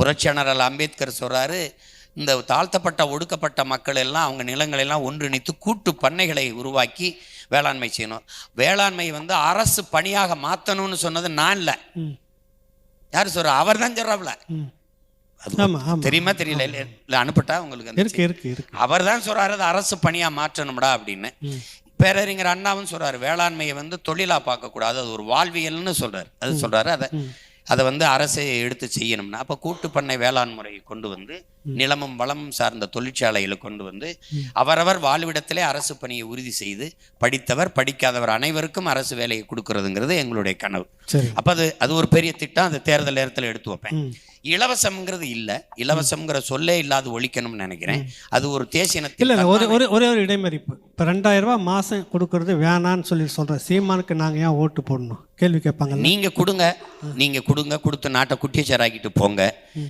புரட்சியாளர் அம்பேத்கர் சொல்கிறாரு, இந்த தாழ்த்தப்பட்ட ஒடுக்கப்பட்ட மக்கள் எல்லாம் அவங்க நிலங்களெல்லாம் ஒன்றிணைத்து கூட்டு பண்ணைகளை உருவாக்கி வேளாண்மை செய்யணும். வேளாண்மை வந்து அரசு பணியாக மாற்றணும்னு சொன்னது நான் இல்லை, யார் சொல்ற? அவர் தான் சொல்றாப்ல. தெரியுமா தெரியல? இல்லை அனுப்பிட்டா உங்களுக்கு. அவர் தான் சொல்றாரு அது அரசு பணியாக மாற்றணும்டா அப்படின்னு. பேரறிஞர் அண்ணாவும் சொல்றாரு வேளாண்மையை வந்து தொழிலாக பார்க்கக்கூடாது, அது ஒரு வாழ்வியல்னு சொல்றாரு. அது சொல்றாரு அதை வந்து அரசை எடுத்து செய்யணும்னா அப்போ கூட்டு பண்ணை வேளாண் முறையை கொண்டு வந்து நிலமும் வளமும் சார்ந்த தொழிற்சாலைகளை கொண்டு வந்து அவரவர் வாழ்விடத்திலே அரசு பணியை உறுதி செய்து படித்தவர் படிக்காதவர் அனைவருக்கும் அரசு வேலையை கொடுக்கறதுங்கிறது எங்களுடைய கனவு. அப்போ அது ஒரு பெரிய திட்டம். அந்த தேர்தல் நேரத்தில் எடுத்து வைப்பேன். இலவசம்ங்கிறது இல்லை, இலவசம்ங்கிற சொல்லே இல்லாது ஒழிக்கணும்னு நினைக்கிறேன். அது ஒரு தேசியத்தில் ஒரே ஒரு இடைமறிப்பு. இப்போ 2000 ரூபா மாதம் கொடுக்கறது வேணான்னு சொல்கிற சீமானுக்கு நாங்கள் ஏன் ஓட்டு போடணும் கேள்வி கேட்பாங்க. நீங்கள் கொடுங்க, கொடுத்து நாட்டை குட்டிச்சேராக்கிட்டு போங்க.